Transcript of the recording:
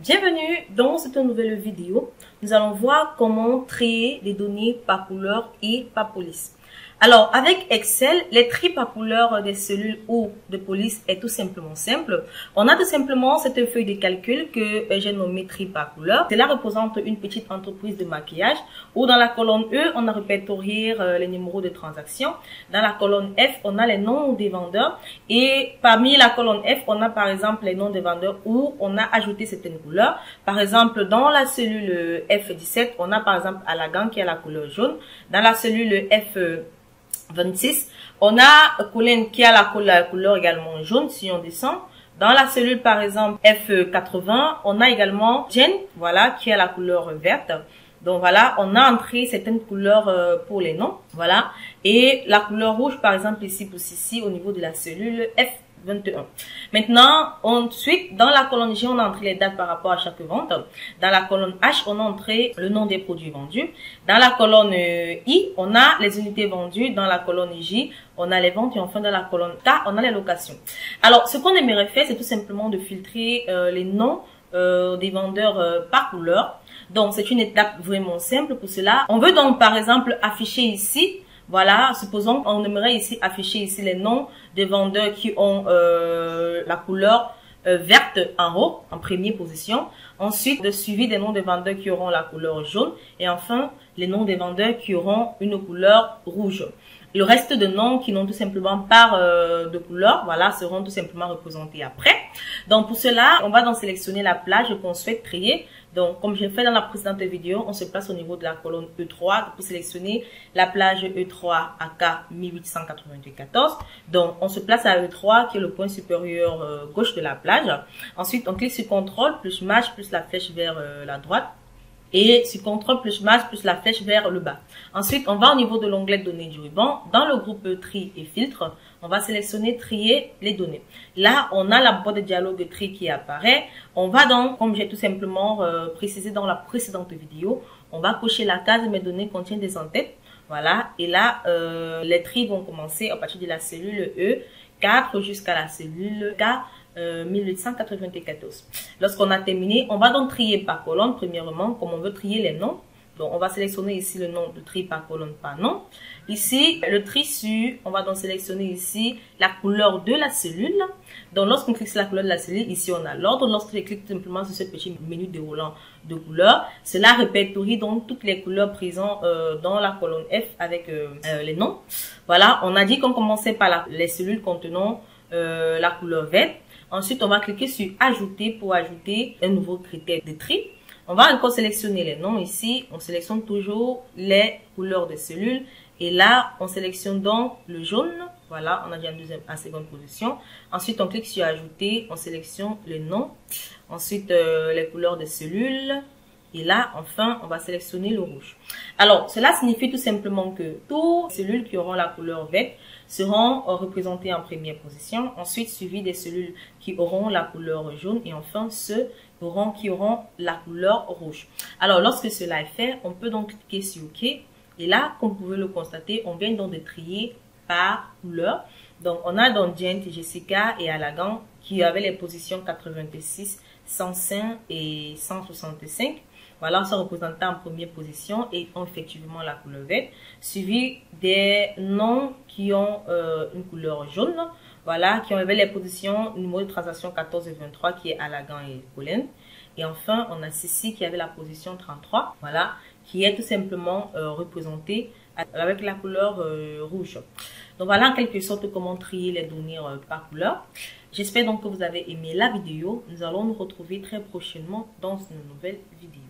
Bienvenue dans cette nouvelle vidéo. Nous allons voir comment trier les données par couleur et par police. Alors, avec Excel, les tri par couleur des cellules ou de police est tout simplement simple. On a tout simplement cette feuille de calcul que j'ai nommée tri par couleur. Cela représente une petite entreprise de maquillage où dans la colonne E, on a répertorié les numéros de transactions. Dans la colonne F, on a les noms des vendeurs. Et parmi la colonne F, on a par exemple les noms des vendeurs où on a ajouté certaines couleurs. Par exemple, dans la cellule F17, on a par exemple Alagan qui a la couleur jaune. Dans la cellule F26, on a Colin qui a la couleur également jaune si on descend. Dans la cellule par exemple F80, on a également Jen, voilà, qui a la couleur verte. Donc voilà, on a entré certaines couleurs pour les noms, voilà. Et la couleur rouge par exemple ici pour Sissi au niveau de la cellule F21. Maintenant, ensuite, dans la colonne G, on a entré les dates par rapport à chaque vente. Dans la colonne H, on a entré le nom des produits vendus. Dans la colonne I, on a les unités vendues. Dans la colonne J, on a les ventes. Et enfin, dans la colonne K, on a les locations. Alors, ce qu'on aimerait faire, c'est tout simplement de filtrer les noms des vendeurs par couleur. Donc, c'est une étape vraiment simple pour cela. On veut donc, par exemple, afficher ici. Voilà, supposons qu'on aimerait ici afficher ici les noms des vendeurs qui ont la couleur verte en haut, en première position. Ensuite, le suivi des noms des vendeurs qui auront la couleur jaune. Et enfin, les noms des vendeurs qui auront une couleur rouge. Le reste de noms qui n'ont tout simplement pas de couleur, voilà, seront tout simplement représentés après. Donc, pour cela, on va donc sélectionner la plage qu'on souhaite trier. Donc, comme j'ai fait dans la précédente vidéo, on se place au niveau de la colonne E3 pour sélectionner la plage E3 AK 1894. Donc, on se place à E3 qui est le point supérieur gauche de la plage. Ensuite, on clique sur CTRL plus Maj plus la flèche vers la droite. Et sur CTRL plus Maj plus la flèche vers le bas. Ensuite, on va au niveau de l'onglet données du ruban. Dans le groupe tri et filtre, on va sélectionner trier les données. Là, on a la boîte de dialogue tri qui apparaît. On va donc, comme j'ai tout simplement précisé dans la précédente vidéo, on va cocher la case mes données contiennent des entêtes. Voilà. Et là, les tris vont commencer à partir de la cellule E4 jusqu'à la cellule K. 1894. Lorsqu'on a terminé, on va donc trier par colonne, premièrement, comme on veut trier les noms. Donc, on va sélectionner ici le nom de tri par colonne par nom. Ici, le tri sur, on va donc sélectionner ici la couleur de la cellule. Donc, lorsqu'on clique sur la couleur de la cellule, ici, on a l'ordre. Lorsqu'on clique simplement sur ce petit menu déroulant de couleurs, cela répertorie donc toutes les couleurs présentes dans la colonne F avec les noms. Voilà, on a dit qu'on commençait par les cellules contenant la couleur verte. Ensuite, on va cliquer sur ajouter pour ajouter un nouveau critère de tri. On va encore sélectionner les noms ici. On sélectionne toujours les couleurs des cellules. Et là, on sélectionne donc le jaune. Voilà, on a déjà en seconde position. Ensuite, on clique sur ajouter. On sélectionne les noms. Ensuite, les couleurs des cellules. Et là, enfin, on va sélectionner le rouge. Alors, cela signifie tout simplement que toutes les cellules qui auront la couleur verte seront représentées en première position. Ensuite, suivi des cellules qui auront la couleur jaune. Et enfin, ceux qui auront la couleur rouge. Alors, lorsque cela est fait, on peut donc cliquer sur OK. Et là, comme vous pouvez le constater, on vient donc de trier par couleur. Donc, on a donc Jent, Jessica et Alagan qui avaient les positions 86, 105 et 165. Voilà, sont représentés en première position et ont effectivement la couleur verte, suivi des noms qui ont une couleur jaune, voilà, qui avaient les positions numéro de transaction 14 et 23 qui est Alagan et Colin. Et enfin, on a Sissi qui avait la position 33, voilà, qui est tout simplement représentée avec la couleur rouge. Donc voilà en quelque sorte comment trier les données par couleur. J'espère donc que vous avez aimé la vidéo. Nous allons nous retrouver très prochainement dans une nouvelle vidéo.